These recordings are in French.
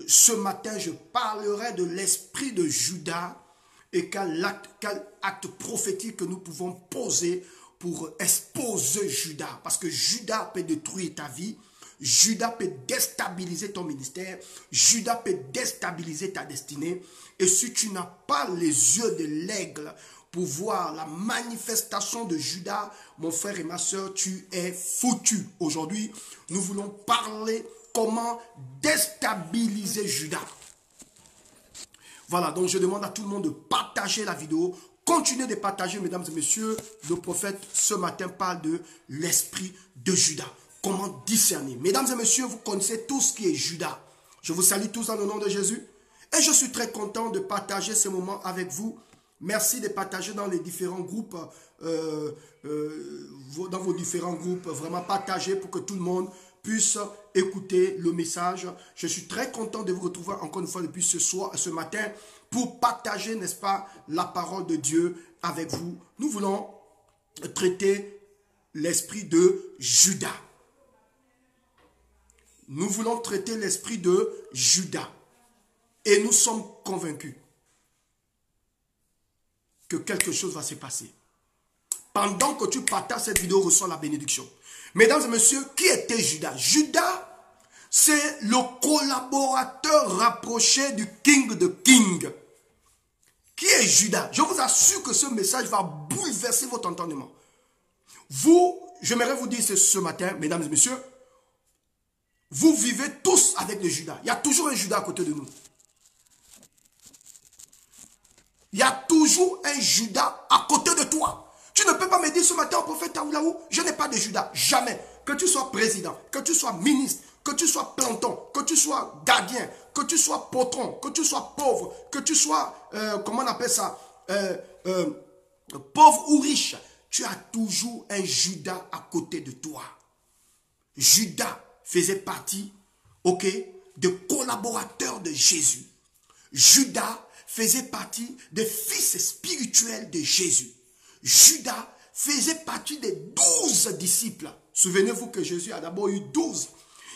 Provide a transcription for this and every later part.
ce matin, je parlerai de l'esprit de Judas et quel acte prophétique que nous pouvons poser pour exposer Judas. Parce que Judas peut détruire ta vie, Judas peut déstabiliser ton ministère, Judas peut déstabiliser ta destinée. Et si tu n'as pas les yeux de l'aigle pour voir la manifestation de Judas, mon frère et ma soeur, tu es foutu. Aujourd'hui, nous voulons parler comment déstabiliser Judas. Voilà, donc je demande à tout le monde de partager la vidéo. Continuez de partager, mesdames et messieurs. Le prophète, ce matin, parle de l'esprit de Judas. Comment discerner? Mesdames et messieurs, vous connaissez tout ce qui est Judas. Je vous salue tous dans le nom de Jésus. Et je suis très content de partager ce moment avec vous. Merci de partager dans les différents groupes, dans vos différents groupes. Vraiment partager pour que tout le monde puisse écouter le message. Je suis très content de vous retrouver encore une fois depuis ce matin pour partager, n'est-ce pas, la parole de Dieu avec vous. Nous voulons traiter l'esprit de Judas. Nous voulons traiter l'esprit de Judas. Et nous sommes convaincus que quelque chose va se passer. Pendant que tu partages cette vidéo, reçois la bénédiction. Mesdames et messieurs, qui était Judas? Judas, c'est le collaborateur rapproché du King de King. Qui est Judas? Je vous assure que ce message va bouleverser votre entendement. Vous, j'aimerais vous dire ce matin, mesdames et messieurs, vous vivez tous avec le Judas. Il y a toujours un Judas à côté de nous. Il y a toujours un Judas à côté de toi. Tu ne peux pas me dire ce matin au prophète Taoulaou, je n'ai pas de Judas. Jamais. Que tu sois président, que tu sois ministre, que tu sois planton, que tu sois gardien, que tu sois patron, que tu sois pauvre, que tu sois, comment on appelle ça, pauvre ou riche. Tu as toujours un Judas à côté de toi. Judas faisait partie, ok, de collaborateurs de Jésus. Judas faisait partie des fils spirituels de Jésus. Judas faisait partie des 12 disciples. Souvenez-vous que Jésus a d'abord eu 12.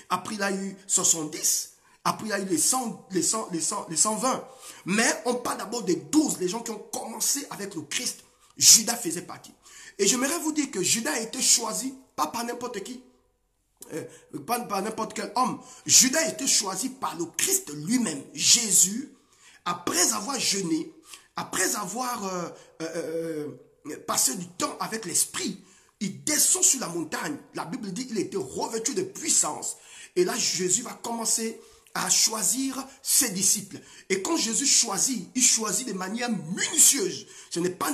Après, il a eu 70. Après, il a eu les 120. Mais on parle d'abord des 12, les gens qui ont commencé avec le Christ. Judas faisait partie. Et j'aimerais vous dire que Judas a été choisi, pas par n'importe qui, pas par n'importe quel homme. Judas a été choisi par le Christ lui-même. Jésus, après avoir jeûné, après avoir passé du temps avec l'Esprit, il descend sur la montagne. La Bible dit qu'il était revêtu de puissance. Et là, Jésus va commencer à choisir ses disciples. Et quand Jésus choisit, il choisit de manière minutieuse. Ce n'est pas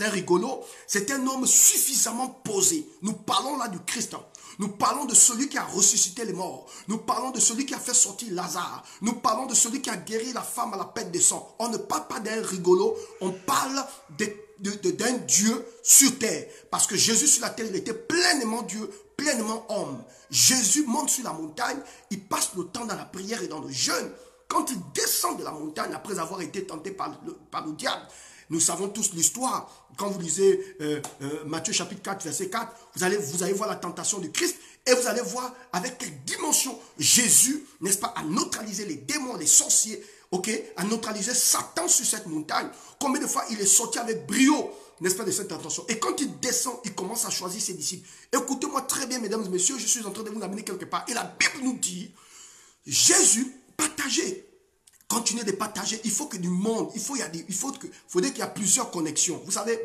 un rigolo, c'est un homme suffisamment posé. Nous parlons là du Christ. Nous parlons de celui qui a ressuscité les morts. Nous parlons de celui qui a fait sortir Lazare. Nous parlons de celui qui a guéri la femme à la perte de sang. On ne parle pas d'un rigolo, on parle d'un Dieu sur terre. Parce que Jésus sur la terre, il était pleinement Dieu, pleinement homme. Jésus monte sur la montagne, il passe le temps dans la prière et dans le jeûne. Quand il descend de la montagne, après avoir été tenté par le diable, nous savons tous l'histoire. Quand vous lisez Matthieu chapitre 4, verset 4, vous allez voir la tentation du Christ et vous allez voir avec quelle dimension Jésus, n'est-ce pas, a neutralisé les démons, les sorciers, ok, a neutralisé Satan sur cette montagne. Combien de fois il est sorti avec brio, n'est-ce pas, de cette tentation. Et quand il descend, il commence à choisir ses disciples. Écoutez-moi très bien, mesdames et messieurs, je suis en train de vous amener quelque part. Et la Bible nous dit, Jésus partageait. Continuez de partager. Il faut que du monde, faudrait qu'il y ait plusieurs connexions. Vous savez,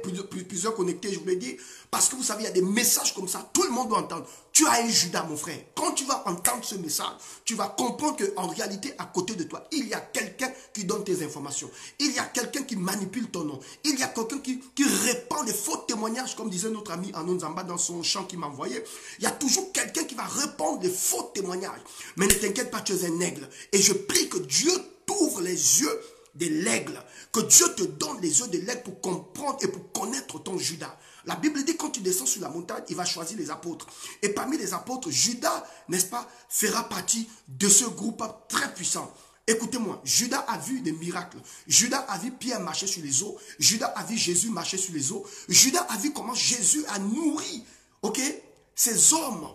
plusieurs connectés, je vous l'ai dit. Parce que vous savez, il y a des messages comme ça. Tout le monde doit entendre. Tu as un Judas, mon frère. Quand tu vas entendre ce message, tu vas comprendre qu'en réalité, à côté de toi, il y a quelqu'un qui donne tes informations. Il y a quelqu'un qui manipule ton nom. Il y a quelqu'un qui répand des faux témoignages, comme disait notre ami Anon Zamba dans son chant qu'il m'a envoyé. Il y a toujours quelqu'un qui va répandre des faux témoignages. Mais ne t'inquiète pas, tu es un aigle. Et je prie que Dieu t'ouvre les yeux de l'aigle, que Dieu te donne les yeux de l'aigle pour comprendre et pour connaître ton Judas. La Bible dit quand tu descends sur la montagne, il va choisir les apôtres. Et parmi les apôtres, Judas, n'est-ce pas, fera partie de ce groupe très puissant. Écoutez-moi, Judas a vu des miracles. Judas a vu Pierre marcher sur les eaux. Judas a vu Jésus marcher sur les eaux. Judas a vu comment Jésus a nourri, ok, ces hommes.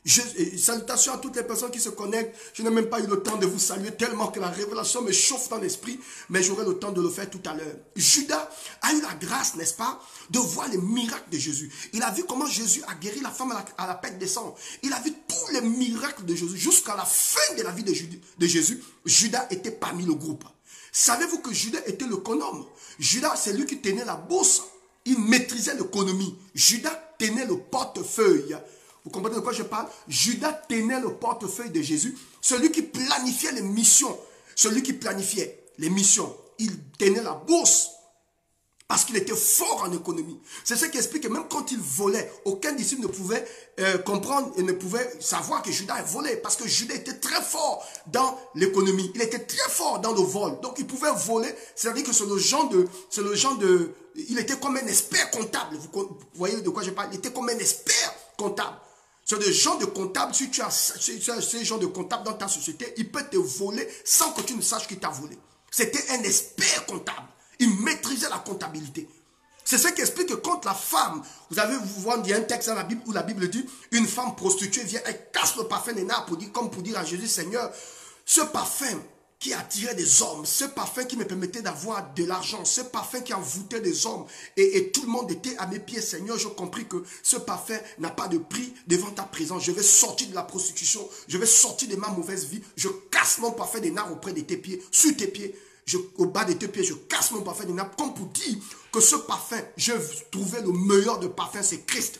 Salutations à toutes les personnes qui se connectent. Je n'ai même pas eu le temps de vous saluer tellement que la révélation me chauffe dans l'esprit, mais j'aurai le temps de le faire tout à l'heure. Judas a eu la grâce, n'est-ce pas, de voir les miracles de Jésus. Il a vu comment Jésus a guéri la femme à la perte des sangs. Il a vu tous les miracles de Jésus. Jusqu'à la fin de la vie de Jésus, Judas était parmi le groupe. Savez-vous que Judas était l'économe? Judas, c'est lui qui tenait la bourse. Il maîtrisait l'économie. Judas tenait le portefeuille. Vous comprenez de quoi je parle? Judas tenait le portefeuille de Jésus. Celui qui planifiait les missions. Celui qui planifiait les missions. Il tenait la bourse. Parce qu'il était fort en économie. C'est ce qui explique que même quand il volait, aucun disciple ne pouvait comprendre et ne pouvait savoir que Judas volait. Parce que Judas était très fort dans l'économie. Il était très fort dans le vol. Donc il pouvait voler. C'est-à-dire que c'est le genre de... Il était comme un expert comptable. Vous voyez de quoi je parle? Il était comme un expert comptable. C'est le genre de comptable, si tu as ce genre de comptable dans ta société, il peut te voler sans que tu ne saches qu'il t'a volé. C'était un expert comptable. Il maîtrisait la comptabilité. C'est ce qui explique que quand la femme, vous voyez, il y a un texte dans la Bible où la Bible dit, une femme prostituée vient, elle casse le parfum des nains comme pour dire à Jésus, Seigneur, ce parfum qui attirait des hommes, ce parfum qui me permettait d'avoir de l'argent, ce parfum qui envoûtait des hommes, et tout le monde était à mes pieds, Seigneur, j'ai compris que ce parfum n'a pas de prix devant ta présence. Je vais sortir de la prostitution, je vais sortir de ma mauvaise vie, je casse mon parfum des nains auprès de tes pieds, sur tes pieds, au bas de tes pieds, je casse mon parfum des nains, comme pour dire que ce parfum, je trouvais le meilleur de parfum, c'est Christ.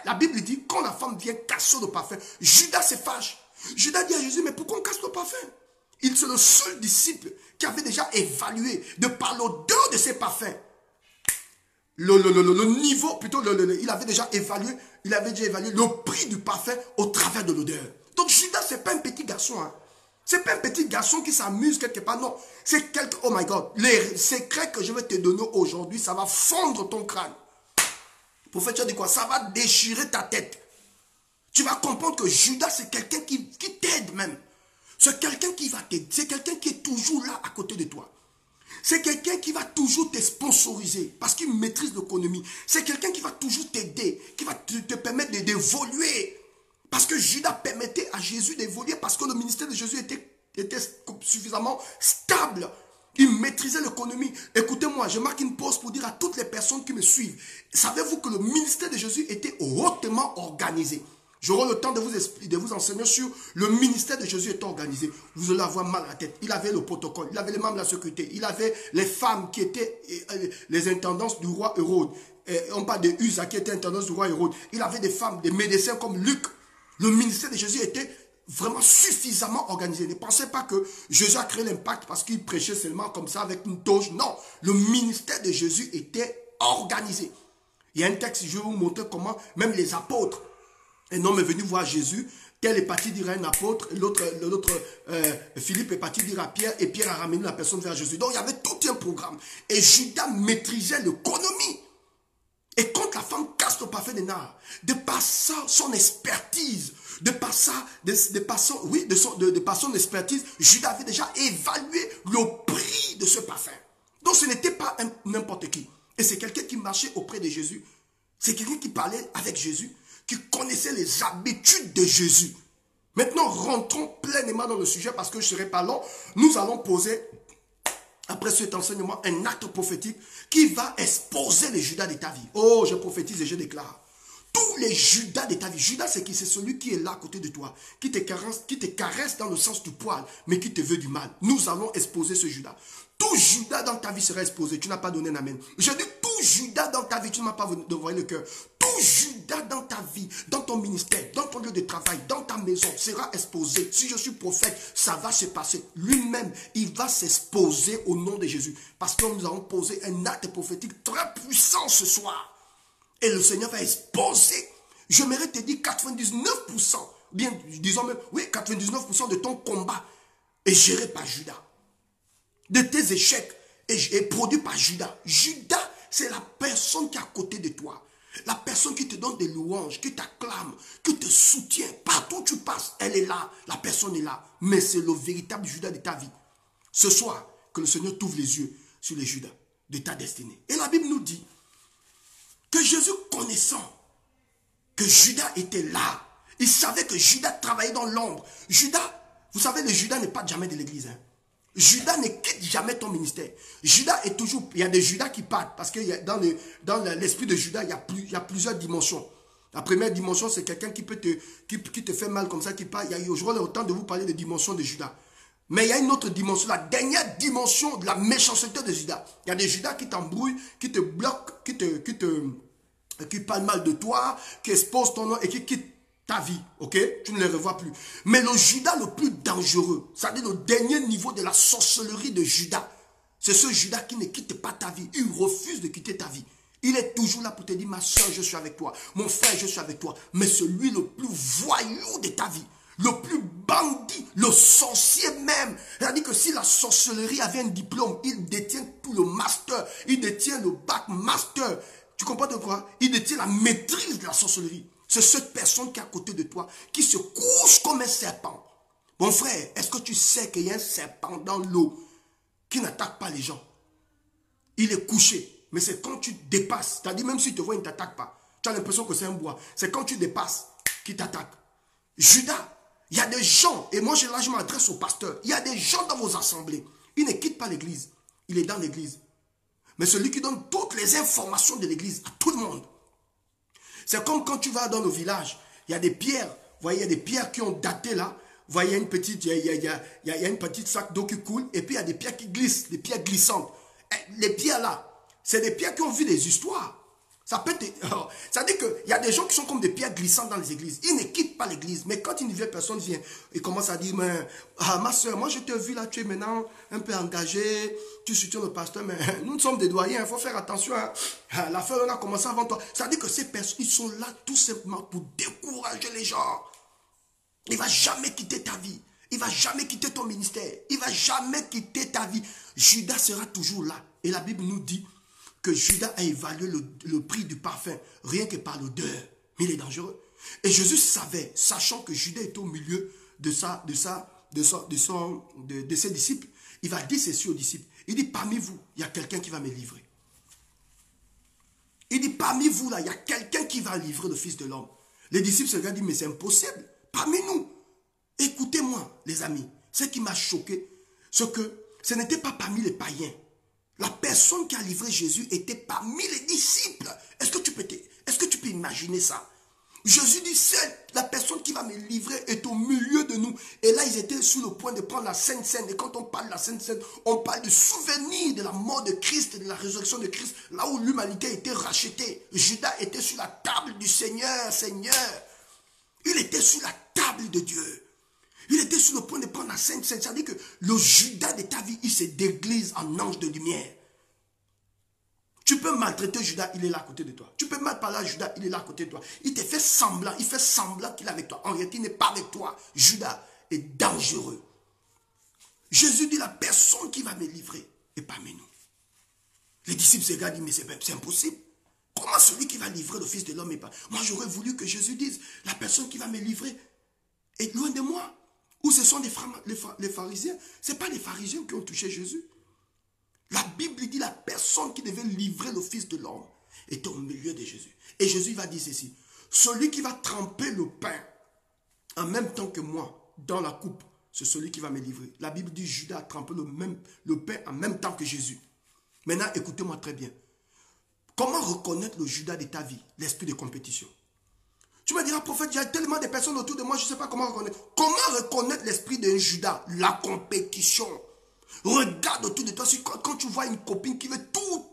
La Bible dit, quand la femme vient casser le parfum, Judas se fâche. Judas dit à Jésus, mais pourquoi on casse le parfum? C'est le seul disciple qui avait déjà évalué, de par l'odeur de ses parfums, le niveau, plutôt, il avait déjà évalué le prix du parfum au travers de l'odeur. Donc Judas, ce n'est pas un petit garçon. Hein. Ce n'est pas un petit garçon qui s'amuse quelque part. Non, c'est quelque... Oh my God, les secrets que je vais te donner aujourd'hui, ça va fondre ton crâne. Le prophète, tu as dit quoi? Ça va déchirer ta tête. Tu vas comprendre que Judas, c'est quelqu'un qui t'aide même. C'est quelqu'un qui va t'aider. C'est quelqu'un qui est toujours là à côté de toi. C'est quelqu'un qui va toujours te sponsoriser parce qu'il maîtrise l'économie. C'est quelqu'un qui va toujours t'aider, qui va te permettre d'évoluer. Parce que Judas permettait à Jésus d'évoluer parce que le ministère de Jésus était suffisamment stable. Il maîtrisait l'économie. Écoutez-moi, je marque une pause pour dire à toutes les personnes qui me suivent. Savez-vous que le ministère de Jésus était hautement organisé? J'aurai le temps de vous enseigner sur le ministère de Jésus est organisé. Vous allez avoir mal à la tête. Il avait le protocole, il avait les membres de la sécurité, il avait les femmes qui étaient les intendances du roi Hérode. On parle de Usa qui était intendance du roi Hérode. Il avait des femmes, des médecins comme Luc. Le ministère de Jésus était vraiment suffisamment organisé. Ne pensez pas que Jésus a créé l'impact parce qu'il prêchait seulement comme ça avec une toge. Non, le ministère de Jésus était organisé. Il y a un texte, je vais vous montrer comment même les apôtres. Un homme est venu voir Jésus, tel est parti dire à un apôtre, l'autre Philippe est parti dire à Pierre, et Pierre a ramené la personne vers Jésus. Donc il y avait tout un programme. Et Judas maîtrisait l'économie. Et quand la femme casse le parfum des nains, de par son expertise, de par son expertise, Judas avait déjà évalué le prix de ce parfum. Donc ce n'était pas n'importe qui. Et c'est quelqu'un qui marchait auprès de Jésus. C'est quelqu'un qui parlait avec Jésus, qui connaissait les habitudes de Jésus. Maintenant, rentrons pleinement dans le sujet parce que je ne serai pas long. Nous allons poser, après cet enseignement, un acte prophétique qui va exposer les Judas de ta vie. Oh, je prophétise et je déclare. Tous les Judas de ta vie. Judas, c'est qui? C'est celui qui est là à côté de toi, qui te caresse dans le sens du poil, mais qui te veut du mal. Nous allons exposer ce Judas. Tout Judas dans ta vie sera exposé. Tu n'as pas donné un amen. Je dis tout Judas dans ta vie, tu ne m'as pas envoyé le cœur. Tout Judas dans ta vie, dans ton ministère, dans ton lieu de travail, dans ta maison, sera exposé. Si je suis prophète, ça va se passer. Lui-même, il va s'exposer au nom de Jésus. Parce que nous allons poser un acte prophétique très puissant ce soir. Et le Seigneur va exposer. Je mérite te dire 99%, bien, disons même, oui, 99% de ton combat est géré par Judas. De tes échecs est produit par Judas. Judas, c'est la personne qui est à côté de toi. La personne qui te donne des louanges, qui t'acclame, qui te soutient. Partout où tu passes, elle est là. La personne est là. Mais c'est le véritable Judas de ta vie. Ce soir, que le Seigneur t'ouvre les yeux sur les Judas de ta destinée. Et la Bible nous dit que Jésus, connaissant que Judas était là, Il savait que Judas travaillait dans l'ombre. Judas, vous savez, le Judas n'est pas jamais de l'église. Hein. Judas ne quitte jamais ton ministère. Judas est toujours... Il y a des Judas qui partent parce que dans l'esprit de Judas, il y a plusieurs dimensions. La première dimension, c'est quelqu'un qui te fait mal comme ça, qui part. J'aurai le temps de vous parler des dimensions de Judas. Mais il y a une autre dimension, la dernière dimension de la méchanceté de Judas. Il y a des Judas qui t'embrouillent, qui te bloquent, qui parlent mal de toi, qui exposent ton nom et qui quittent ta vie. Ok? Tu ne les revois plus. Mais le Judas le plus dangereux, c'est-à-dire le dernier niveau de la sorcellerie de Judas, c'est ce Judas qui ne quitte pas ta vie. Il refuse de quitter ta vie. Il est toujours là pour te dire, ma soeur, je suis avec toi. Mon frère, je suis avec toi. Mais celui le plus voyou de ta vie, le plus bandit, le sorcier même. C'est-à-dire que si la sorcellerie avait un diplôme, il détient tout le master. Il détient le bac master. Tu comprends de quoi? Il détient la maîtrise de la sorcellerie. C'est cette personne qui est à côté de toi, qui se couche comme un serpent. Mon frère, est-ce que tu sais qu'il y a un serpent dans l'eau qui n'attaque pas les gens? Il est couché. Mais c'est quand tu dépasses, c'est-à-dire même s'il te voit, il ne t'attaque pas. Tu as l'impression que c'est un bois. C'est quand tu dépasses qu'il t'attaque. Judas, il y a des gens, et moi là je m'adresse au pasteur, il y a des gens dans vos assemblées. Ils ne quittent pas l'église. Il est dans l'église. Mais celui qui donne toutes les informations de l'église à tout le monde. C'est comme quand tu vas dans le village, il y a des pierres. Vous voyez, il y a des pierres qui ont daté là. Vous voyez, il y a une petite sac d'eau qui coule. Et puis il y a des pierres qui glissent, des pierres glissantes. Et les pierres là, c'est des pierres qui ont vu des histoires. Ça veut dire qu'il y a des gens qui sont comme des pierres glissantes dans les églises. Ils ne quittent pas l'église. Mais quand une nouvelle personne vient et commence à dire, ma soeur, moi je t'ai vu là, tu es maintenant un peu engagé, tu soutiens le pasteur, mais nous sommes des doyens, il faut faire attention. Hein. L'affaire, on a commencé avant toi. Ça veut dire que ces personnes, ils sont là tout simplement pour décourager les gens. Il ne va jamais quitter ta vie. Il ne va jamais quitter ton ministère. Il ne va jamais quitter ta vie. Judas sera toujours là. Et la Bible nous dit que Judas a évalué le prix du parfum, rien que par l'odeur. Mais il est dangereux. Et Jésus savait, sachant que Judas est au milieu de ses disciples, il va dire ceci aux disciples. Il dit, parmi vous, il y a quelqu'un qui va me livrer. Il dit, parmi vous, là, il y a quelqu'un qui va livrer le Fils de l'homme. Les disciples se regardent et disent, mais c'est impossible. Parmi nous. Écoutez-moi, les amis. Ce qui m'a choqué, c'est que ce n'était pas parmi les païens. La personne qui a livré Jésus était parmi les disciples. Est-ce que tu peux imaginer ça? Jésus dit, la personne qui va me livrer est au milieu de nous. Et là, ils étaient sur le point de prendre la Sainte Seine. Et quand on parle de la Sainte Seine, on parle du souvenir de la mort de Christ et de la résurrection de Christ. Là où l'humanité a été rachetée. Judas était sur la table du Seigneur. Il était sur la table de Dieu. Il était sur le point de prendre la Sainte Seine. C'est-à-dire que le Judas de ta vie, il se déglise en ange de lumière. Tu peux maltraiter Judas, il est là à côté de toi. Tu peux mal parler à Judas, il est là à côté de toi. Il te fait semblant qu'il est avec toi. En réalité, il n'est pas avec toi. Judas est dangereux. Jésus dit, la personne qui va me livrer est parmi nous. Les disciples se regardent et disent, mais c'est impossible. Comment celui qui va livrer le Fils de l'homme est pas? Moi, j'aurais voulu que Jésus dise, la personne qui va me livrer est loin de moi. Ou ce sont les pharisiens. Ce n'est pas les pharisiens qui ont touché Jésus. La Bible dit la personne qui devait livrer le Fils de l'homme était au milieu de Jésus. Et Jésus va dire ceci. Celui qui va tremper le pain en même temps que moi dans la coupe, c'est celui qui va me livrer. La Bible dit Judas a trempé le pain en même temps que Jésus. Maintenant, écoutez-moi très bien. Comment reconnaître le Judas de ta vie? L'esprit de compétition. Tu me diras, prophète, il y a tellement de personnes autour de moi, je ne sais pas comment reconnaître. Comment reconnaître l'esprit d'un Judas? La compétition. Regarde autour de toi, quand tu vois une copine qui veut tout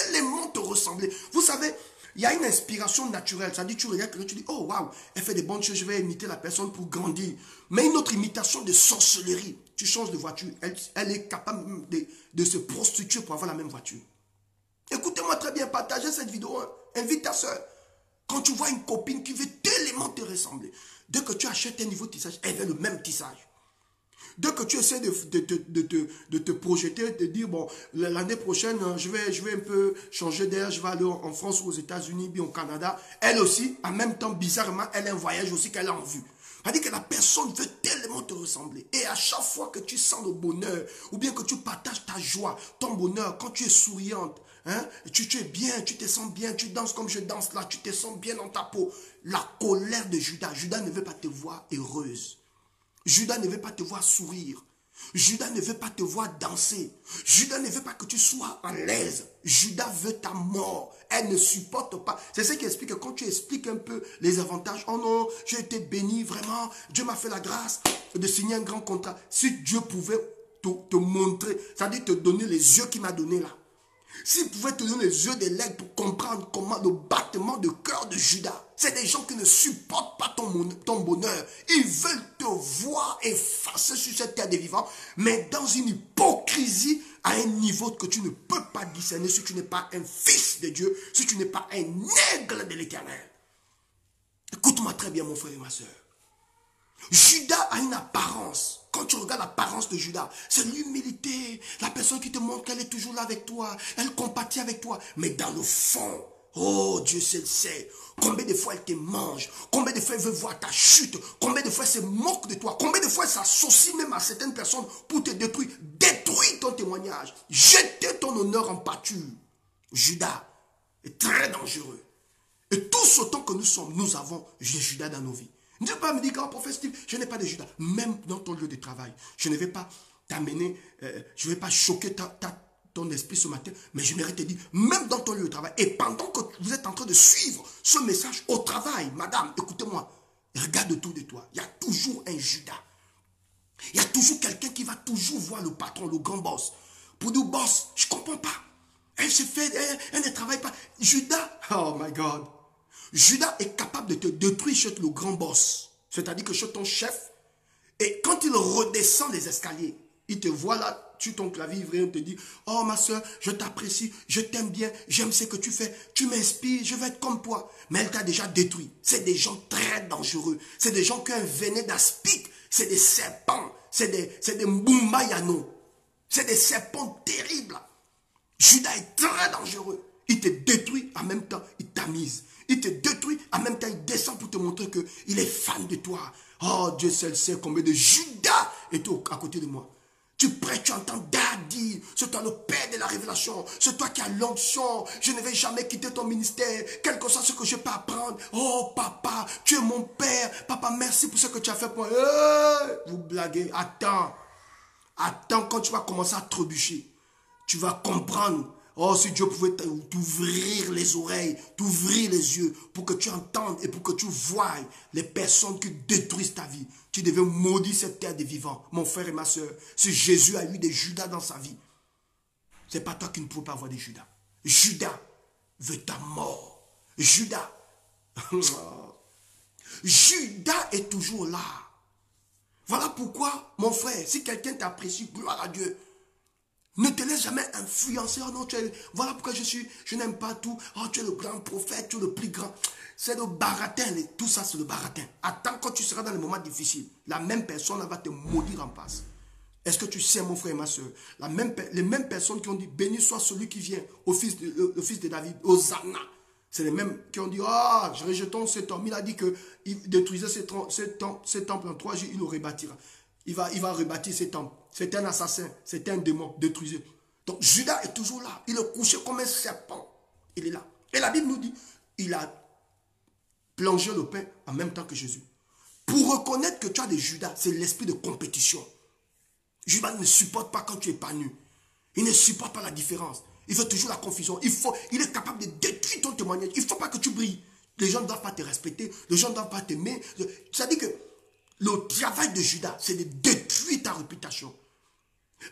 élément te ressembler. Vous savez, il y a une inspiration naturelle. Ça dit, tu regardes quelqu'un, tu dis, oh waouh, elle fait des bonnes choses, je vais imiter la personne pour grandir. Mais une autre imitation de sorcellerie. Tu changes de voiture, elle est capable de se prostituer pour avoir la même voiture. Écoutez-moi très bien, partagez cette vidéo, hein. Invite ta soeur. Quand tu vois une copine qui veut tellement te ressembler, dès que tu achètes un nouveau tissage, elle veut le même tissage. Dès que tu essaies de te projeter, de dire, bon, l'année prochaine, je vais un peu changer d'air, je vais aller en France ou aux États-Unis, bien au Canada. Elle aussi, en même temps, bizarrement, elle a un voyage aussi qu'elle a en vue. C'est-à-dire que la personne veut tellement te ressembler. Et à chaque fois que tu sens le bonheur, ou bien que tu partages ta joie, ton bonheur, quand tu es souriante, hein, tu es bien, tu te sens bien, tu danses comme je danse là, tu te sens bien dans ta peau. La colère de Judas. Judas ne veut pas te voir heureuse. Judas ne veut pas te voir sourire. Judas ne veut pas te voir danser. Judas ne veut pas que tu sois à l'aise. Judas veut ta mort. Elle ne supporte pas. C'est ce qui explique que quand tu expliques un peu les avantages, oh non, j'ai été béni, vraiment, Dieu m'a fait la grâce de signer un grand contrat. Si Dieu pouvait te montrer, c'est-à-dire te donner les yeux qu'il m'a donné là. S'il pouvait te donner les yeux des legs pour comprendre comment le battement de cœur de Judas, c'est des gens qui ne supportent pas ton bonheur. Ils veulent te voir effacé sur cette terre des vivants, mais dans une hypocrisie à un niveau que tu ne peux pas discerner si tu n'es pas un fils de Dieu, si tu n'es pas un aigle de l'Éternel. Écoute-moi très bien, mon frère et ma soeur. Judas a une apparence. Quand tu regardes l'apparence de Judas, c'est l'humilité. La personne qui te montre qu'elle est toujours là avec toi. Elle compatit avec toi. Mais dans le fond, oh Dieu seul sait. Combien de fois elle te mange. Combien de fois elle veut voir ta chute. Combien de fois elle se moque de toi. Combien de fois elle s'associe même à certaines personnes pour te détruire. Détruire ton témoignage. Jeter ton honneur en pâture. Judas est très dangereux. Et tous autant que nous sommes, nous avons Judas dans nos vies. Ne veux pas me dire, grand prophète Steve, je n'ai pas de Judas. Même dans ton lieu de travail, je ne vais pas t'amener, je ne vais pas choquer ton esprit ce matin, mais je mérite te dire, même dans ton lieu de travail, et pendant que vous êtes en train de suivre ce message au travail, madame, écoutez-moi, regarde autour de toi, il y a toujours un Judas. Il y a toujours quelqu'un qui va toujours voir le patron, le grand boss, pour dire, boss, je ne comprends pas. Elle se fait, elle ne travaille pas. Judas, oh my God. Judas est capable de te détruire chez le grand boss. C'est-à-dire que chez ton chef. Et quand il redescend les escaliers, il te voit là, sur ton clavier, il te dit, oh ma soeur, je t'apprécie, je t'aime bien, j'aime ce que tu fais, tu m'inspires, je veux être comme toi. Mais elle t'a déjà détruit. C'est des gens très dangereux. C'est des gens qui ont un venin d'aspic. C'est des serpents. C'est des mbumbayano. C'est des serpents terribles. Judas est très dangereux. Il te détruit, en même temps, il tamise. Il te détruit, en même temps, il descend pour te montrer qu'il est fan de toi. Oh, Dieu seul sait combien de Judas est à côté de moi. Tu prêches, tu entends Daddy, c'est toi le père de la révélation, c'est toi qui as l'onction, je ne vais jamais quitter ton ministère, quel que soit ce que je peux apprendre. Oh papa, tu es mon père, papa merci pour ce que tu as fait pour moi. Vous blaguez, attends, quand tu vas commencer à trébucher, tu vas comprendre. Oh, si Dieu pouvait t'ouvrir les oreilles, t'ouvrir les yeux pour que tu entendes et pour que tu voies les personnes qui détruisent ta vie. Tu devais maudire cette terre des vivants. Mon frère et ma soeur, si Jésus a eu des Judas dans sa vie, c'est pas toi qui ne peux pas avoir des Judas. Judas veut ta mort. Judas. Judas est toujours là. Voilà pourquoi, mon frère, si quelqu'un t'apprécie, gloire à Dieu. Ne te laisse jamais influencer. Oh non, voilà pourquoi je n'aime pas tout. Oh, tu es le grand prophète, tu es le plus grand. C'est le baratin. Tout ça, c'est le baratin. Attends, quand tu seras dans les moments difficiles, la même personne va te maudire en face. Est-ce que tu sais, mon frère et ma soeur, les mêmes personnes qui ont dit, béni soit celui qui vient, au fils de David, Hosanna. C'est les mêmes qui ont dit, ah, oh, rejetons cet homme. Il a dit qu'il détruisait ces temples en 3 jours, il le rebâtira. Il va rebâtir ces temples. C'est un assassin, c'est un démon, détruisez. Donc Judas est toujours là. Il est couché comme un serpent. Il est là. Et la Bible nous dit, il a plongé le pain en même temps que Jésus. Pour reconnaître que tu as des Judas, c'est l'esprit de compétition. Judas ne supporte pas quand tu es pas nu. Il ne supporte pas la différence. Il veut toujours la confusion. Il est capable de détruire ton témoignage. Il ne faut pas que tu brilles. Les gens ne doivent pas te respecter. Les gens ne doivent pas t'aimer. C'est-à-dire que le travail de Judas, c'est de détruire ta réputation.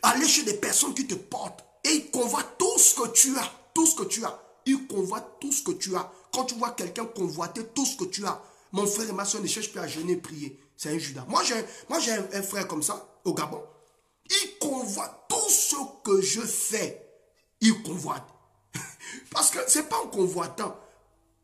Aller chez des personnes qui te portent et ils convoitent tout ce que tu as. Tout ce que tu as. Ils convoitent tout ce que tu as. Quand tu vois quelqu'un convoiter tout ce que tu as, mon frère et ma soeur ne cherchent plus à jeûner et prier. C'est un Judas. Moi, j'ai un frère comme ça, au Gabon. Il convoite tout ce que je fais. Il convoite. Parce que ce n'est pas en convoitant.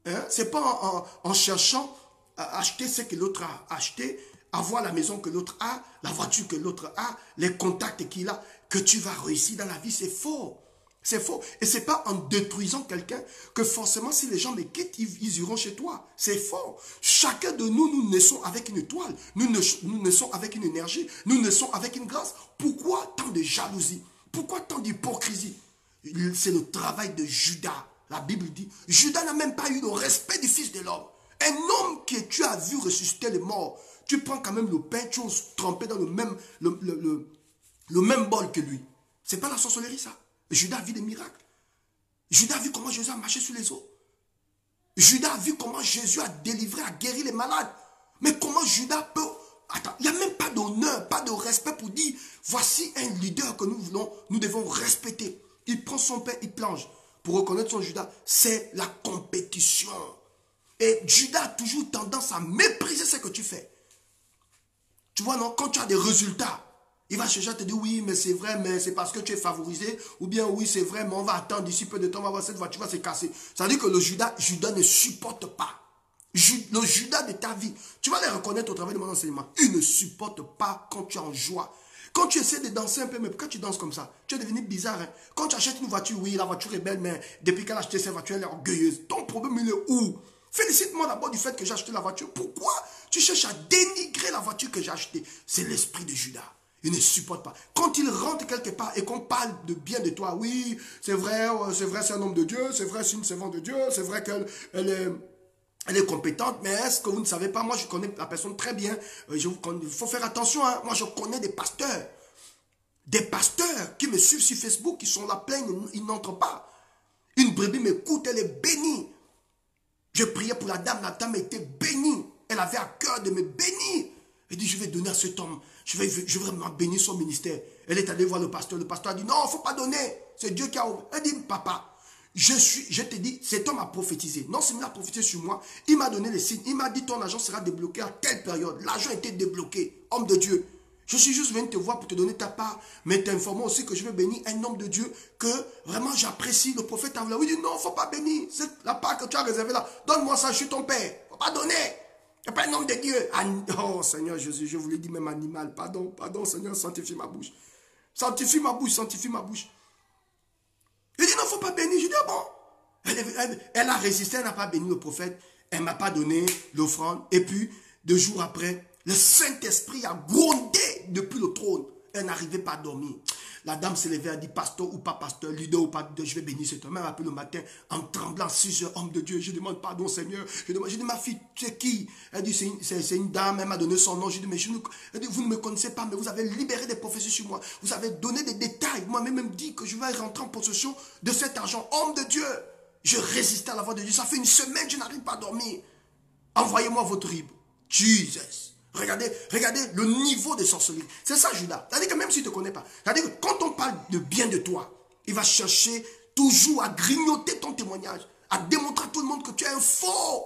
Hein? Ce n'est pas en cherchant à acheter ce que l'autre a acheté, avoir la maison que l'autre a, la voiture que l'autre a, les contacts qu'il a, que tu vas réussir dans la vie. C'est faux. C'est faux. Et ce n'est pas en détruisant quelqu'un que forcément si les gens me quittent, ils iront chez toi. C'est faux. Chacun de nous, nous naissons avec une étoile. Nous naissons avec une énergie. Nous naissons avec une grâce. Pourquoi tant de jalousie? Pourquoi tant d'hypocrisie? C'est le travail de Judas. La Bible dit, Judas n'a même pas eu le respect du Fils de l'homme. Un homme que tu as vu ressusciter les morts, tu prends quand même le pain, tu oses tremper dans le même bol que lui. C'est pas la sorcellerie ça. Judas a vu des miracles. Judas a vu comment Jésus a marché sur les eaux. Judas a vu comment Jésus a délivré, a guéri les malades. Mais comment Judas peut... Attends, il n'y a même pas d'honneur, pas de respect pour dire, voici un leader que nous devons respecter. Il prend son pain, il plonge. Pour reconnaître son Judas, c'est la compétition. Et Judas a toujours tendance à mépriser ce que tu fais. Tu vois, non? Quand tu as des résultats, il va chercher à te dire, oui, mais c'est vrai, mais c'est parce que tu es favorisé. Ou bien, oui, c'est vrai, mais on va attendre d'ici peu de temps, on va voir cette voiture va se casser. Ça veut dire que le Judas ne supporte pas. Le Judas de ta vie, tu vas les reconnaître au travers de mon enseignement. Il ne supporte pas quand tu es en joie. Quand tu essaies de danser un peu, mais pourquoi tu danses comme ça? Tu es devenu bizarre. Hein? Quand tu achètes une voiture, oui, la voiture est belle, mais depuis qu'elle a acheté cette voiture, elle est orgueilleuse. Ton problème, il est où? Félicite-moi d'abord du fait que j'ai acheté la voiture. Pourquoi tu cherches à dénigrer la voiture que j'ai achetée? C'est l'esprit de Judas. Il ne supporte pas. Quand il rentre quelque part et qu'on parle de bien de toi, oui, c'est vrai, c'est un homme de Dieu, c'est vrai, c'est une servante de Dieu, c'est vrai qu'elle est compétente, mais est-ce que vous ne savez pas, moi je connais la personne très bien, il faut faire attention, hein. Moi je connais des pasteurs qui me suivent sur Facebook, qui sont là pleins, ils n'entrent pas. Une brebis m'écoute, elle est bénie. Je priais pour la dame était bénie, elle avait à cœur de me bénir. Elle dit, je vais donner à cet homme, je vais vraiment bénir son ministère. Elle est allée voir le pasteur a dit, non, il ne faut pas donner, c'est Dieu qui a ouvert. Elle dit, papa, je te dis, cet homme a prophétisé. Non seulement il a prophétisé sur moi, il m'a donné les signes. Il m'a dit, ton argent sera débloqué à telle période. L'argent a été débloqué. Homme de Dieu. Je suis juste venu te voir pour te donner ta part, mais t'informer aussi que je vais bénir un homme de Dieu que vraiment j'apprécie. Le prophète a voulu. Il dit, non, il ne faut pas bénir. C'est la part que tu as réservée là. Donne-moi ça, je suis ton père. Il ne faut pas donner. Il n'y a pas un homme de Dieu. Oh Seigneur Jésus, je vous l'ai dit même animal. Pardon, Seigneur, sanctifie ma bouche. Sanctifie ma bouche. Il dit, non, il ne faut pas bénir. Je dis, ah bon. Elle a résisté, elle n'a pas béni le prophète. Elle ne m'a pas donné l'offrande. Et puis, 2 jours après, le Saint-Esprit a grondé depuis le trône. Elle n'arrivait pas à dormir. La dame s'est levée, elle a dit, pasteur ou pas pasteur, leader ou pas leader, je vais bénir cet homme. Elle m'a appelé le matin en tremblant, 6 heures, homme de Dieu. Je demande pardon, Seigneur. Je dis, ma fille, tu es qui? Elle dit, c'est une dame, elle m'a donné son nom. Je dis, mais elle dit, vous ne me connaissez pas, mais vous avez libéré des prophéties sur moi. Vous avez donné des détails. Moi-même dit que je vais rentrer en possession de cet argent. Homme de Dieu, je résistais à la voix de Dieu. Ça fait 1 semaine, je n'arrive pas à dormir. Envoyez-moi votre Bible. Jesus. Regardez le niveau de sorcellerie. C'est ça, Judas. C'est-à-dire que même s'il ne te connaît pas, c'est-à-dire que quand on parle de bien de toi, il va chercher toujours à grignoter ton témoignage, à démontrer à tout le monde que tu es un faux,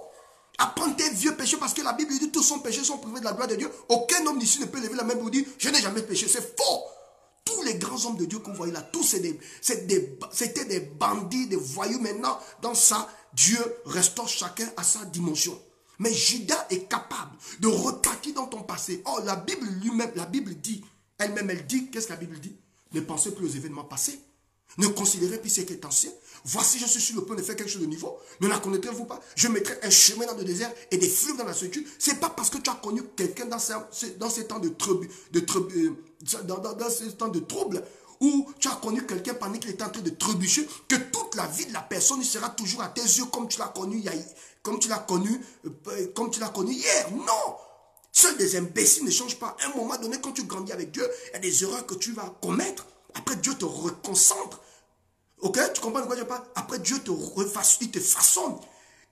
à prendre tes vieux péchés, parce que la Bible dit tous son péchés sont privés de la gloire de Dieu. Aucun homme d'ici ne peut lever la main pour dire, je n'ai jamais péché. C'est faux. Tous les grands hommes de Dieu qu'on voyait là, tous c'était des bandits, des voyous. Maintenant, dans ça, Dieu restaure chacun à sa dimension. Mais Judas est capable de repartir dans ton passé. Oh, la Bible lui-même, la Bible dit, elle-même, elle dit, qu'est-ce que la Bible dit? Ne pensez plus aux événements passés. Ne considérez plus ce qui est ancien. Voici, je suis sur le point de faire quelque chose de nouveau. Ne la connaîtrez-vous pas? Je mettrai un chemin dans le désert et des fleuves dans la solitude. Ce n'est pas parce que tu as connu quelqu'un dans ces temps de trouble, ou tu as connu quelqu'un pendant qu'il était en train de trébucher, que toute la vie de la personne sera toujours à tes yeux comme tu l'as connu hier. Non! Seuls des imbéciles ne changent pas. À un moment donné, quand tu grandis avec Dieu, il y a des erreurs que tu vas commettre. Après, Dieu te reconcentre. Ok? Tu comprends de quoi je parle? Après, Dieu il te façonne.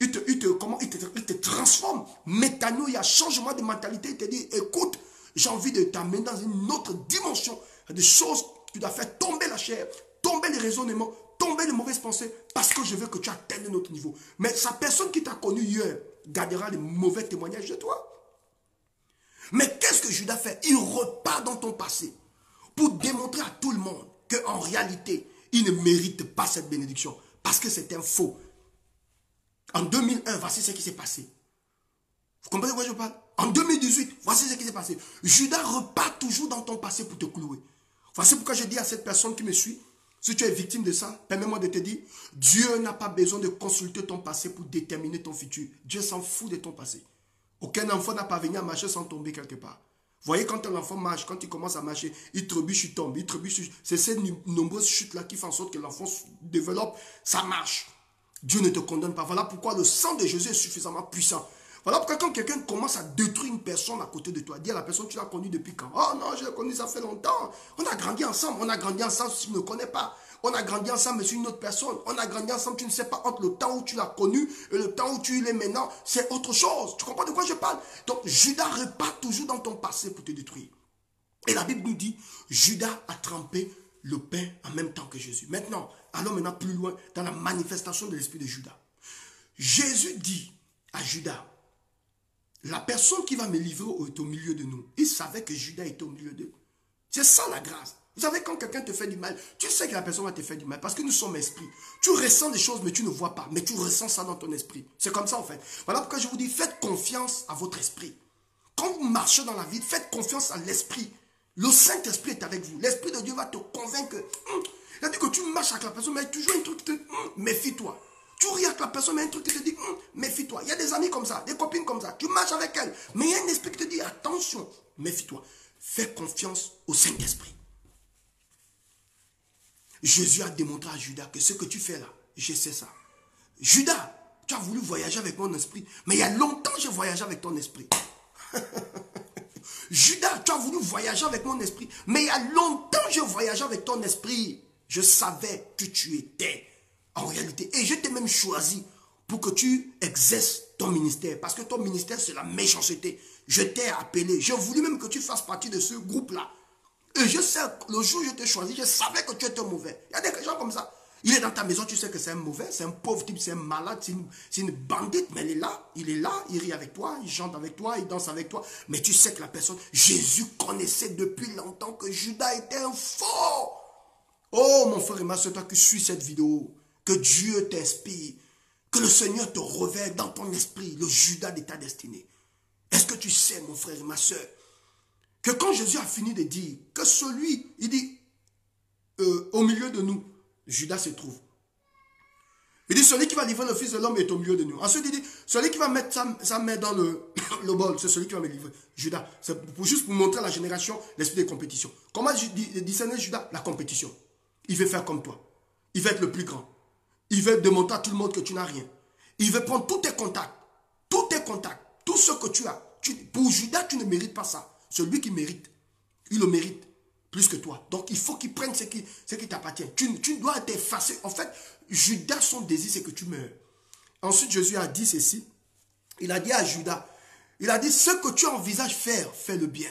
Il te transforme. Maintenant, il y a changement de mentalité. Il te dit, écoute, j'ai envie de t'amener dans une autre dimension. Il y a des choses, tu dois faire tomber la chair, tomber les raisonnements, tomber les mauvaises pensées, parce que je veux que tu atteignes notre niveau. Mais sa personne qui t'a connu hier gardera les mauvais témoignages de toi. Mais qu'est-ce que Judas fait? Il repart dans ton passé pour démontrer à tout le monde qu'en réalité, il ne mérite pas cette bénédiction. Parce que c'est un faux. En 2001, voici ce qui s'est passé. Vous comprenez de quoi je parle? En 2018, voici ce qui s'est passé. Judas repart toujours dans ton passé pour te clouer. Voici pourquoi je dis à cette personne qui me suit, si tu es victime de ça, permets-moi de te dire, Dieu n'a pas besoin de consulter ton passé pour déterminer ton futur. Dieu s'en fout de ton passé. Aucun enfant n'a pas venu à marcher sans tomber quelque part. Voyez, quand un enfant marche, quand il commence à marcher, il trébuche, il tombe, il trébuche. C'est ces nombreuses chutes-là qui font en sorte que l'enfant développe sa marche. Dieu ne te condamne pas. Voilà pourquoi le sang de Jésus est suffisamment puissant. Voilà pourquoi quand quelqu'un commence à détruire une personne à côté de toi, dis à la personne, tu l'as connue depuis quand? Oh non, je l'ai connue, ça fait longtemps. On a grandi ensemble. On a grandi ensemble si tu ne connais pas. On a grandi ensemble, mais c'est une autre personne. On a grandi ensemble, tu ne sais pas, entre le temps où tu l'as connu et le temps où tu l'es maintenant, c'est autre chose. Tu comprends de quoi je parle? Donc, Judas repart toujours dans ton passé pour te détruire. Et la Bible nous dit, Judas a trempé le pain en même temps que Jésus. Maintenant, allons maintenant plus loin dans la manifestation de l'esprit de Judas. Jésus dit à Judas, la personne qui va me livrer est au milieu de nous. Il savait que Judas était au milieu d'eux. C'est ça la grâce. Vous savez, quand quelqu'un te fait du mal, tu sais que la personne va te faire du mal parce que nous sommes esprits. Tu ressens des choses, mais tu ne vois pas. Mais tu ressens ça dans ton esprit. C'est comme ça en fait. Voilà pourquoi je vous dis, faites confiance à votre esprit. Quand vous marchez dans la vie, faites confiance à l'esprit. Le Saint-Esprit est avec vous. L'Esprit de Dieu va te convaincre. C'est-à-dire que tu marches avec la personne, mais il y a toujours un truc qui te méfie-toi. Tu ris avec la personne, mais il y a un truc qui te dit, méfie-toi. Il y a des amis comme ça, des copines comme ça. Tu marches avec elles, mais il y a un esprit qui te dit, attention, méfie-toi. Fais confiance au Saint-Esprit. Jésus a démontré à Judas que ce que tu fais là, je sais ça. Judas, tu as voulu voyager avec mon esprit, mais il y a longtemps j'ai voyagé avec ton esprit. Judas, tu as voulu voyager avec mon esprit, mais il y a longtemps j'ai voyagé avec ton esprit. Je savais que tu étais en réalité. Et je t'ai même choisi pour que tu exerces ton ministère. Parce que ton ministère, c'est la méchanceté. Je t'ai appelé. J'ai voulu même que tu fasses partie de ce groupe-là. Et je sais, le jour où je t'ai choisi, je savais que tu étais mauvais. Il y a des gens comme ça. Il est dans ta maison, tu sais que c'est un mauvais, c'est un pauvre type, c'est un malade, c'est une bandite, mais il est là, il rit avec toi, il chante avec toi, il danse avec toi. Mais tu sais que la personne, Jésus connaissait depuis longtemps que Judas était un faux. Oh mon frère et ma soeur, toi qui suis cette vidéo, que Dieu t'inspire, que le Seigneur te revêt dans ton esprit, le Judas de ta destinée. Est-ce que tu sais, mon frère et ma soeur, que quand Jésus a fini de dire que celui, il dit, au milieu de nous, Judas se trouve. Il dit, celui qui va livrer le Fils de l'homme est au milieu de nous. Ensuite, il dit, celui qui va mettre sa main dans le bol, c'est celui qui va me livrer. Judas, c'est juste pour montrer à la génération l'esprit de compétition. Comment discerner Judas? La compétition. Il veut faire comme toi. Il veut être le plus grand. Il veut démontrer à tout le monde que tu n'as rien. Il veut prendre tous tes contacts. Tous tes contacts. Tout ce que tu as. Pour Judas, tu ne mérites pas ça. Celui qui mérite, il le mérite plus que toi. Donc, il faut qu'il prenne ce qui t'appartient. Tu dois t'effacer. En fait, Judas, son désir, c'est que tu meurs. Ensuite, Jésus a dit ceci. Il a dit à Judas, il a dit, ce que tu envisages faire, fais le bien.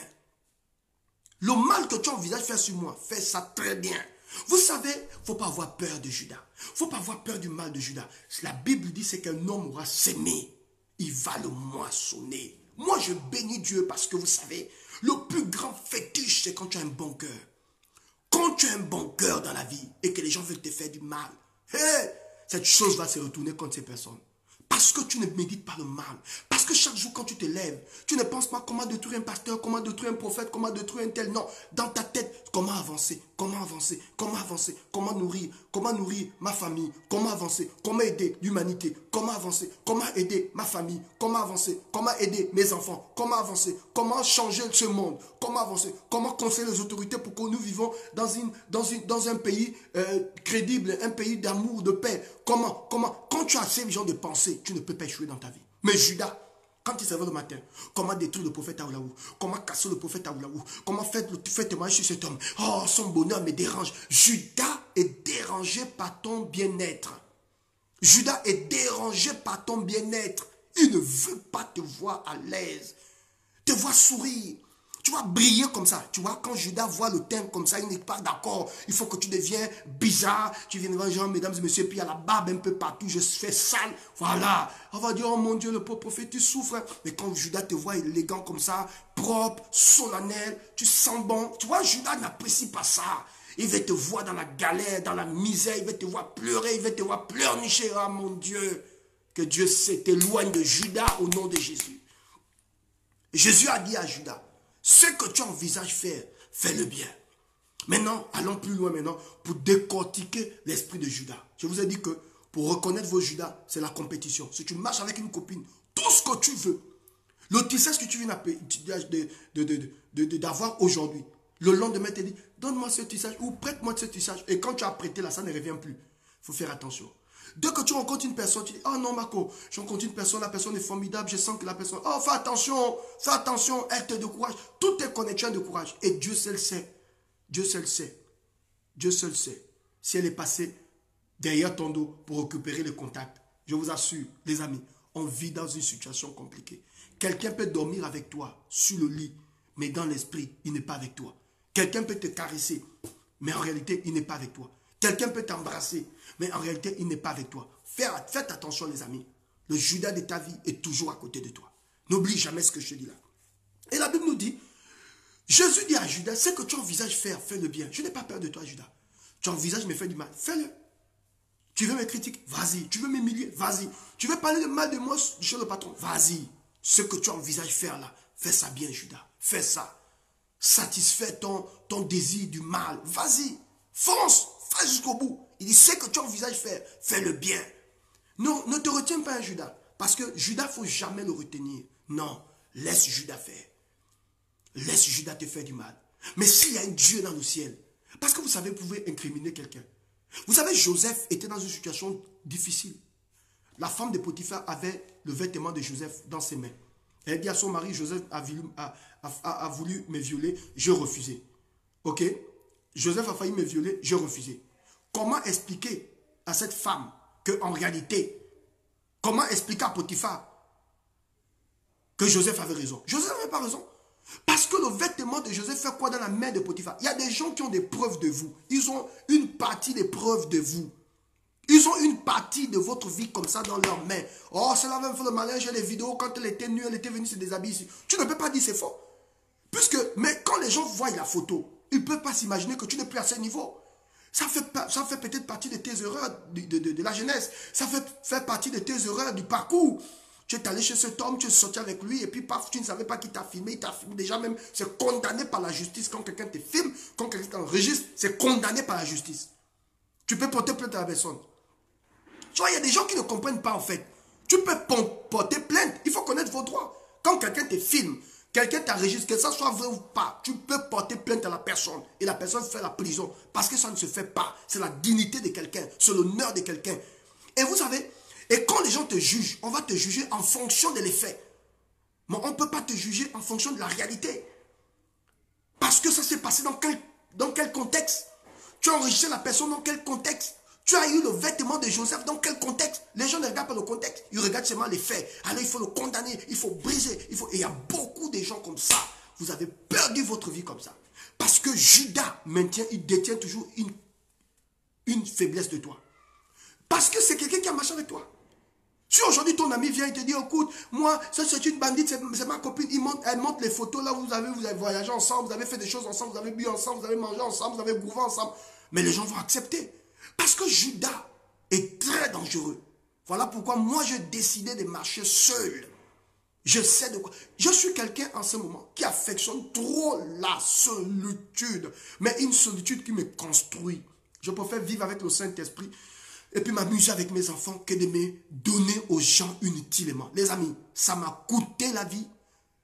Le mal que tu envisages faire sur moi, fais ça très bien. Vous savez, il ne faut pas avoir peur de Judas. Il ne faut pas avoir peur du mal de Judas. La Bible dit, c'est qu'un homme aura sémé. Il va le moissonner. Moi, je bénis Dieu parce que vous savez, le plus grand fétiche, c'est quand tu as un bon cœur. Quand tu as un bon cœur dans la vie et que les gens veulent te faire du mal, cette chose va se retourner contre ces personnes. Parce que tu ne médites pas le mal. Parce que chaque jour quand tu te lèves, tu ne penses pas comment détruire un pasteur, comment détruire un prophète, comment détruire un tel. Non, dans ta tête, comment avancer, comment avancer, comment avancer, comment nourrir ma famille, comment avancer, comment aider l'humanité, comment avancer, comment aider ma famille, comment avancer, comment aider mes enfants, comment avancer, comment changer ce monde, comment avancer, comment conseiller les autorités pour que nous vivons dans un pays crédible, un pays d'amour, de paix. Comment, quand tu as ces genre de pensées, tu ne peux pas échouer dans ta vie. Mais Judas, quand il se lève le matin, comment détruire le prophète Aoulaou, comment casser le prophète Aoulaou, comment faire témoignage sur cet homme. Oh, son bonheur me dérange. Judas est dérangé par ton bien-être. Judas est dérangé par ton bien-être. Il ne veut pas te voir à l'aise, te voir sourire. Tu vas briller comme ça. Tu vois, quand Judas voit le teint comme ça, il n'est pas d'accord. Il faut que tu deviens bizarre. Tu viens devant les gens, mesdames et messieurs, puis il y a la barbe un peu partout. Je fais sale. Voilà. On va dire, oh mon Dieu, le pauvre prophète, tu souffres. Mais quand Judas te voit élégant comme ça, propre, solennel, tu sens bon. Tu vois, Judas n'apprécie pas ça. Il veut te voir dans la galère, dans la misère. Il veut te voir pleurer. Il veut te voir pleurnicher. Ah mon Dieu. Que Dieu t'éloigne de Judas au nom de Jésus. Jésus a dit à Judas, ce que tu envisages faire, fais-le bien. Maintenant, allons plus loin maintenant pour décortiquer l'esprit de Judas. Je vous ai dit que pour reconnaître vos Judas, c'est la compétition. Si tu marches avec une copine, tout ce que tu veux, Le tissage que tu viens d'avoir aujourd'hui, le lendemain, tu te dis, donne-moi ce tissage ou prête-moi ce tissage. Et quand tu as prêté là, ça ne revient plus. Il faut faire attention. Dès que tu rencontres une personne, tu dis, oh non Marco, je rencontre une personne, la personne est formidable, je sens que la personne, oh fais attention, elle te décourage. Tout est connexion de courage. Et Dieu seul sait, Dieu seul sait, Dieu seul sait si elle est passée derrière ton dos pour récupérer le contact. Je vous assure, les amis, on vit dans une situation compliquée. Quelqu'un peut dormir avec toi sur le lit, mais dans l'esprit, il n'est pas avec toi. Quelqu'un peut te caresser, mais en réalité, il n'est pas avec toi. Quelqu'un peut t'embrasser, mais en réalité, il n'est pas avec toi. Faites attention, les amis. Le Judas de ta vie est toujours à côté de toi. N'oublie jamais ce que je te dis là. Et la Bible nous dit, Jésus dit à Judas, ce que tu envisages faire, fais le bien. Je n'ai pas peur de toi, Judas. Tu envisages me faire du mal, fais-le. Tu veux me critiquer, vas-y. Tu veux m'humilier, vas-y. Tu veux parler de mal de moi chez le patron, vas-y. Ce que tu envisages faire là, fais ça bien, Judas. Fais ça. Satisfais ton désir du mal. Vas-y. Fonce. Fais jusqu'au bout. Il dit, ce que tu envisages faire, fais le bien. Non, ne te retiens pas un Judas. Parce que Judas, il ne faut jamais le retenir. Non, laisse Judas faire. Laisse Judas te faire du mal. Mais s'il y a un Dieu dans le ciel, parce que vous savez, vous pouvez incriminer quelqu'un. Vous savez, Joseph était dans une situation difficile. La femme de Potiphar avait le vêtement de Joseph dans ses mains. Elle dit à son mari, Joseph a voulu me violer, j'ai refusé. Ok? Joseph a failli me violer, j'ai refusé. Comment expliquer à cette femme qu'en réalité, comment expliquer à Potiphar que Joseph avait raison? Joseph n'avait pas raison. Parce que le vêtement de Joseph fait quoi dans la main de Potiphar? Il y a des gens qui ont des preuves de vous. Ils ont une partie des preuves de vous. Ils ont une partie de votre vie comme ça dans leurs mains. Oh, cela va me faire le malin, j'ai les vidéos, quand elle était nue, elle était venue se déshabiller ici. Tu ne peux pas dire c'est faux. Mais quand les gens voient la photo, ils ne peuvent pas s'imaginer que tu n'es plus à ce niveau. Ça fait peut-être partie de tes erreurs de la jeunesse. Ça fait partie de tes erreurs du parcours. Tu es allé chez cet homme, tu es sorti avec lui, et puis paf, tu ne savais pas qui t'a filmé, il t'a filmé. Déjà même, c'est condamné par la justice. Quand quelqu'un te filme, quand quelqu'un t'enregistre, c'est condamné par la justice. Tu peux porter plainte à la personne. Tu vois, il y a des gens qui ne comprennent pas en fait. Tu peux porter plainte, il faut connaître vos droits. Quand quelqu'un te filme, quelqu'un t'enregistre, que ça soit vrai ou pas, tu peux porter plainte à la personne. Et la personne fait la prison. Parce que ça ne se fait pas. C'est la dignité de quelqu'un, c'est l'honneur de quelqu'un. Et vous savez, et quand les gens te jugent, on va te juger en fonction de l'effet. Mais on ne peut pas te juger en fonction de la réalité. Parce que ça s'est passé dans quel contexte? Tu as enregistré la personne dans quel contexte? Tu as eu le vêtement de Joseph dans quel contexte? Les gens ne regardent pas le contexte, ils regardent seulement les faits. Alors il faut le condamner, il faut briser. Et il y a beaucoup de gens comme ça. Vous avez perdu votre vie comme ça. Parce que Judas il détient toujours une faiblesse de toi. Parce que c'est quelqu'un qui a marché avec toi. Si aujourd'hui ton ami vient et te dit, écoute, moi, ça c'est une bandite, c'est ma copine, elle montre les photos là où vous avez voyagé ensemble, vous avez fait des choses ensemble, vous avez bu ensemble, vous avez mangé ensemble, vous avez gouvé ensemble. Mais les gens vont accepter. Parce que Judas est très dangereux. Voilà pourquoi moi j'ai décidé de marcher seul. Je sais de quoi. Je suis quelqu'un en ce moment qui affectionne trop la solitude. Mais une solitude qui me construit. Je préfère vivre avec le Saint-Esprit et puis m'amuser avec mes enfants que de me donner aux gens inutilement. Les amis, ça m'a coûté la vie.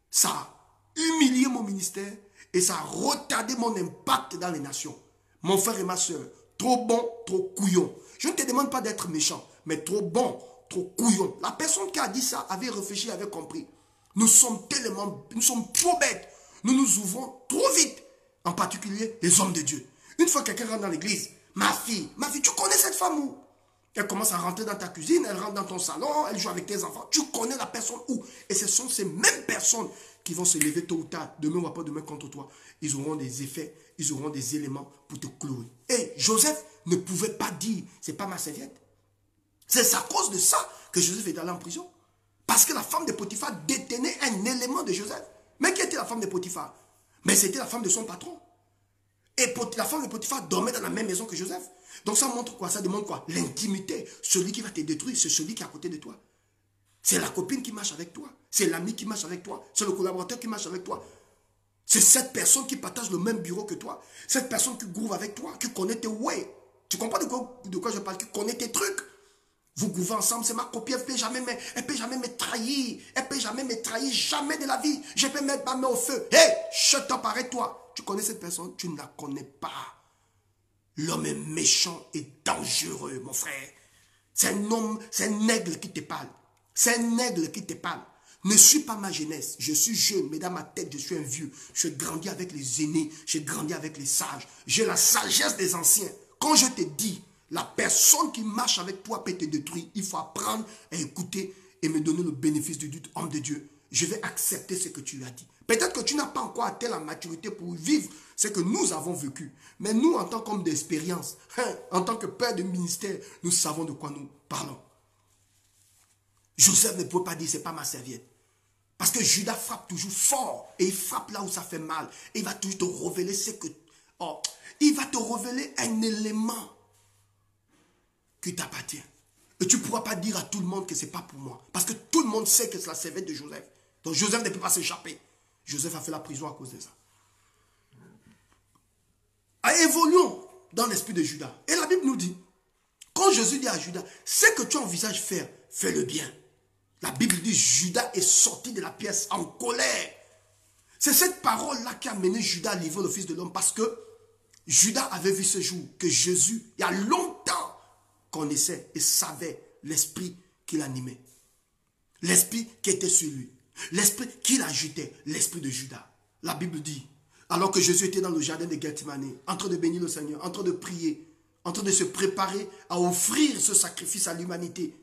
Ça a humilié mon ministère et ça a retardé mon impact dans les nations. Mon frère et ma soeur, trop bon, trop couillon. Je ne te demande pas d'être méchant, mais trop bon, trop couillon. La personne qui a dit ça avait réfléchi, avait compris. Nous sommes trop bêtes. Nous nous ouvrons trop vite. En particulier, les hommes de Dieu. Une fois que quelqu'un rentre dans l'église, ma fille, tu connais cette femme où? Elle commence à rentrer dans ta cuisine, elle rentre dans ton salon, elle joue avec tes enfants. Tu connais la personne où? Et ce sont ces mêmes personnes qui vont se lever tôt ou tard, demain ou après demain contre toi. Ils auront des effets, ils auront des éléments pour te clouer. Et Joseph ne pouvait pas dire, c'est pas ma serviette. C'est à cause de ça que Joseph est allé en prison. Parce que la femme de Potiphar détenait un élément de Joseph. Mais qui était la femme de Potiphar? Mais c'était la femme de son patron. Et la femme de Potiphar dormait dans la même maison que Joseph. Donc ça montre quoi? Ça demande quoi? L'intimité. Celui qui va te détruire, c'est celui qui est à côté de toi. C'est la copine qui marche avec toi. C'est l'ami qui marche avec toi. C'est le collaborateur qui marche avec toi. C'est cette personne qui partage le même bureau que toi. Cette personne qui groove avec toi, qui connaît tes ways. Tu comprends de quoi je parle? Qui connaît tes trucs. Vous gouvernez ensemble, c'est ma copine, elle ne peut jamais me trahir. Elle ne peut jamais me trahir, jamais de la vie. Je peux mettre ma main au feu. Hé, shut up, arrête-toi. Tu connais cette personne? Tu ne la connais pas. L'homme est méchant et dangereux, mon frère. C'est un homme, c'est un aigle qui te parle. C'est un aigle qui te parle. Ne suis pas ma jeunesse. Je suis jeune, mais dans ma tête, je suis un vieux. Je grandis avec les aînés. J'ai grandi avec les sages. J'ai la sagesse des anciens. Quand je te dis, la personne qui marche avec toi peut te détruire, il faut apprendre à écouter et me donner le bénéfice du doute, homme de Dieu. Je vais accepter ce que tu lui as dit. Peut-être que tu n'as pas encore atteint la maturité pour vivre ce que nous avons vécu. Mais nous, en tant qu'homme d'expérience, en tant que père de ministère, nous savons de quoi nous parlons. Joseph ne peut pas dire, c'est pas ma serviette. Parce que Judas frappe toujours fort. Et il frappe là où ça fait mal. Et il va toujours te révéler ce que... Oh, il va te révéler un élément qui t'appartient. Et tu ne pourras pas dire à tout le monde que ce n'est pas pour moi. Parce que tout le monde sait que c'est la serviette de Joseph. Donc Joseph ne peut pas s'échapper. Joseph a fait la prison à cause de ça. Évoluons dans l'esprit de Judas. Et la Bible nous dit, quand Jésus dit à Judas, ce que tu envisages faire, fais-le bien. La Bible dit, Judas est sorti de la pièce en colère. C'est cette parole-là qui a mené Judas à livrer le Fils de l'homme. Parce que Judas avait vu ce jour que Jésus, il y a longtemps, connaissait et savait l'esprit qui l'animait. L'esprit qui était sur lui. L'esprit qui l'agitait. L'esprit de Judas. La Bible dit, alors que Jésus était dans le jardin de Gethsémani, en train de bénir le Seigneur, en train de prier, en train de se préparer à offrir ce sacrifice à l'humanité,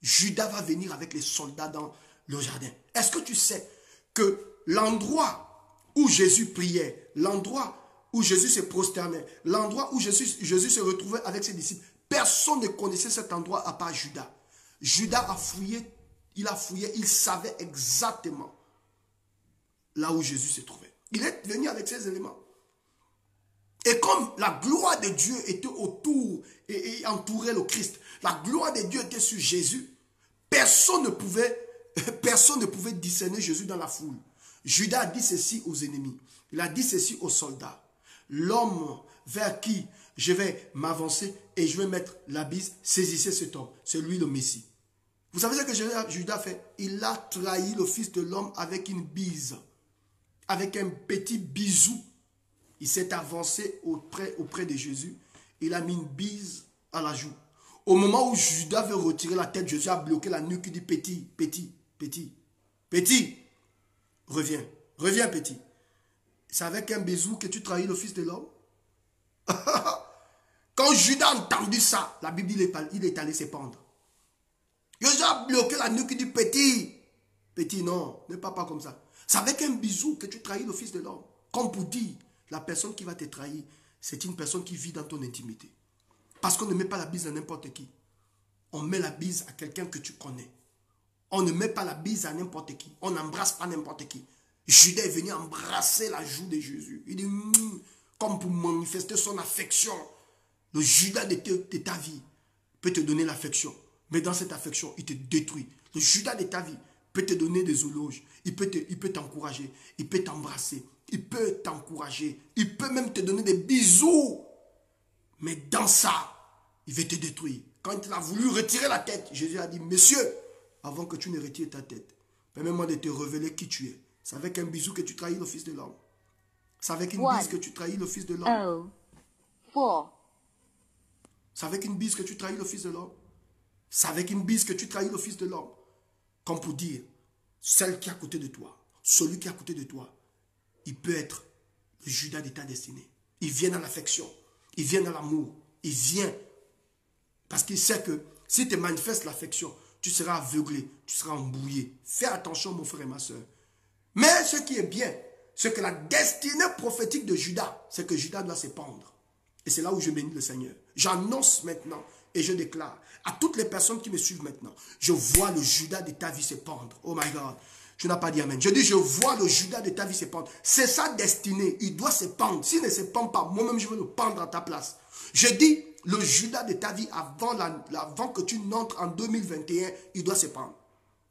Judas va venir avec les soldats dans le jardin. Est-ce que tu sais que l'endroit où Jésus priait, l'endroit où Jésus se prosternait, l'endroit où Jésus se retrouvait avec ses disciples, personne ne connaissait cet endroit à part Judas. Judas a fouillé, il savait exactement là où Jésus se trouvait. Il est venu avec ces éléments. Et comme la gloire de Dieu était autour et entourait le Christ, la gloire de Dieu était sur Jésus, personne ne pouvait discerner Jésus dans la foule. Judas a dit ceci aux ennemis. Il a dit ceci aux soldats. L'homme vers qui je vais m'avancer et je vais mettre la bise, saisissez cet homme. C'est lui le Messie. Vous savez ce que Judas a fait? Il a trahi le Fils de l'homme avec une bise. Avec un petit bisou. Il s'est avancé auprès de Jésus. Il a mis une bise à la joue. Au moment où Judas veut retirer la tête, Jésus a bloqué la nuque. Il dit, petit, petit, petit, petit. Reviens, reviens petit. C'est avec un bisou que tu trahis le Fils de l'homme. Quand Judas a entendu ça, la Bible, il est allé se pendre. Jésus a bloqué la nuque. Il dit, petit, petit, non, ne parle pas comme ça. C'est avec un bisou que tu trahis le Fils de l'homme. Comme pour dire, la personne qui va te trahir, c'est une personne qui vit dans ton intimité. Parce qu'on ne met pas la bise à n'importe qui. On met la bise à quelqu'un que tu connais. On ne met pas la bise à n'importe qui. On n'embrasse pas n'importe qui. Judas est venu embrasser la joue de Jésus. Il dit, comme pour manifester son affection. Le Judas de ta vie peut te donner l'affection. Mais dans cette affection, il te détruit. Le Judas de ta vie peut te donner des éloges. Il peut t'encourager. Il peut t'embrasser. Il peut t'encourager. Il peut même te donner des bisous. Mais dans ça, il veut te détruire. Quand il a voulu retirer la tête, Jésus a dit, monsieur, avant que tu ne retires ta tête, permets-moi de te révéler qui tu es. C'est avec un bisou que tu trahis le Fils de l'homme. C'est avec une bise que tu trahis le Fils de l'homme. C'est avec une bise que tu trahis le Fils de l'homme. C'est avec une bise que tu trahis le Fils de l'homme. Comme pour dire, celle qui est à côté de toi, celui qui est à côté de toi, il peut être le Judas de ta destinée. Il vient dans l'affection. Il vient dans l'amour. Il vient. Parce qu'il sait que si tu manifestes l'affection, tu seras aveuglé, tu seras embrouillé. Fais attention, mon frère et ma soeur. Mais ce qui est bien, c'est que la destinée prophétique de Judas, c'est que Judas doit se pendre. Et c'est là où je bénis le Seigneur. J'annonce maintenant et je déclare à toutes les personnes qui me suivent maintenant, je vois le Judas de ta vie se pendre. Oh my God. Tu n'as pas dit amen. Je dis, je vois le Judas de ta vie se pendre. C'est sa destinée. Il doit se pendre. S'il ne se pend pas, moi-même, je vais le pendre à ta place. Je dis, le Judas de ta vie, avant que tu n'entres en 2021, il doit se pendre.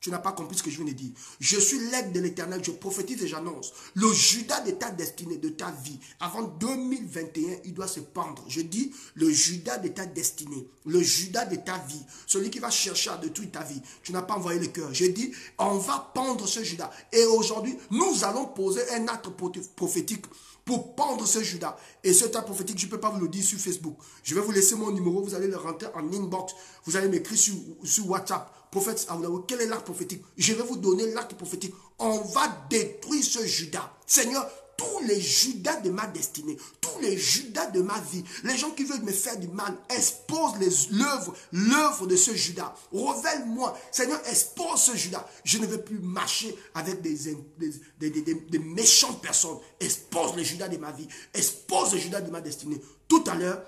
Tu n'as pas compris ce que je viens de dire. Je suis l'aigle de l'Éternel, je prophétise et j'annonce. Le Judas de ta destinée, de ta vie, avant 2021, il doit se pendre. Je dis le Judas de ta destinée, le Judas de ta vie, celui qui va chercher à détruire ta vie. Tu n'as pas envoyé le cœur. Je dis, on va pendre ce Judas. Et aujourd'hui, nous allons poser un acte prophétique pour pendre ce Judas. Et cet acte prophétique, je ne peux pas vous le dire sur Facebook. Je vais vous laisser mon numéro, vous allez le rentrer en inbox. Vous allez m'écrire sur WhatsApp. Prophète Aoulaou, quel est l'acte prophétique? Je vais vous donner l'acte prophétique. On va détruire ce Judas. Seigneur, tous les Judas de ma destinée, tous les Judas de ma vie, les gens qui veulent me faire du mal, expose l'œuvre de ce Judas. Révèle-moi, Seigneur, expose ce Judas. Je ne veux plus marcher avec des méchantes personnes. Expose le Judas de ma vie, expose le Judas de ma destinée. Tout à l'heure,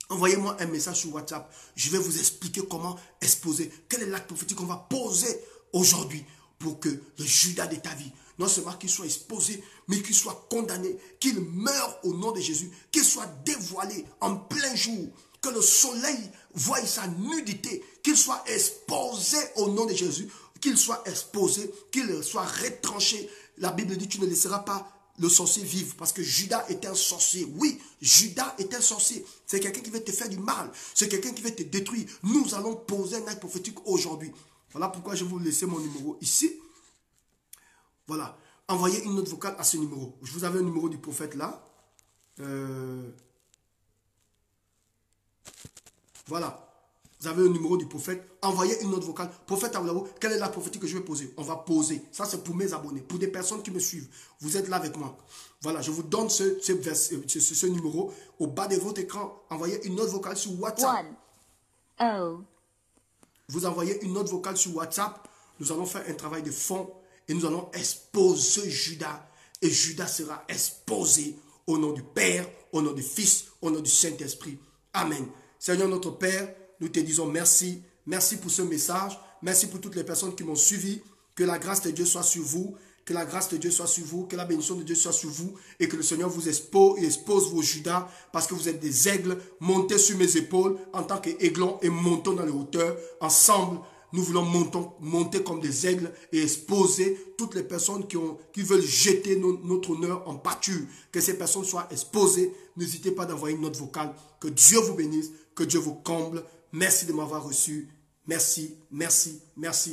envoyez-moi un message sur WhatsApp. Je vais vous expliquer comment exposer. Quel est l'acte prophétique qu'on va poser aujourd'hui pour que le Judas de ta vie, non seulement qu'il soit exposé, mais qu'il soit condamné, qu'il meure au nom de Jésus, qu'il soit dévoilé en plein jour, que le soleil voie sa nudité, qu'il soit exposé au nom de Jésus, qu'il soit exposé, qu'il soit retranché. La Bible dit, tu ne laisseras pas le sorcier vivre, parce que Judas était un sorcier. Oui, Judas est un sorcier. C'est quelqu'un qui veut te faire du mal. C'est quelqu'un qui veut te détruire. Nous allons poser un acte prophétique aujourd'hui. Voilà pourquoi je vais vous laisser mon numéro ici. Voilà. Envoyez une note vocale à ce numéro. Je vous avais un numéro du prophète là. Voilà. Vous avez un numéro du prophète. Envoyez une note vocale. Prophète Aoulaou, quelle est la prophétie que je vais poser? On va poser. Ça, c'est pour mes abonnés. Pour des personnes qui me suivent. Vous êtes là avec moi. Voilà. Je vous donne ce numéro. Au bas de votre écran, envoyez une note vocale sur WhatsApp. Vous envoyez une note vocale sur WhatsApp. Nous allons faire un travail de fond. Et nous allons exposer Judas. Et Judas sera exposé au nom du Père, au nom du Fils, au nom du Saint-Esprit. Amen. Seigneur notre Père, nous te disons merci. Merci pour ce message. Merci pour toutes les personnes qui m'ont suivi. Que la grâce de Dieu soit sur vous. Que la grâce de Dieu soit sur vous. Que la bénédiction de Dieu soit sur vous. Et que le Seigneur vous expose vos Judas. Parce que vous êtes des aigles. Montez sur mes épaules en tant qu'aiglons et montons dans les hauteurs. Ensemble, nous voulons monter comme des aigles et exposer toutes les personnes qui veulent jeter notre honneur en pâture. Que ces personnes soient exposées. N'hésitez pas d'envoyer une note vocale. Que Dieu vous bénisse. Que Dieu vous comble. Merci de m'avoir reçu. Merci, merci, merci.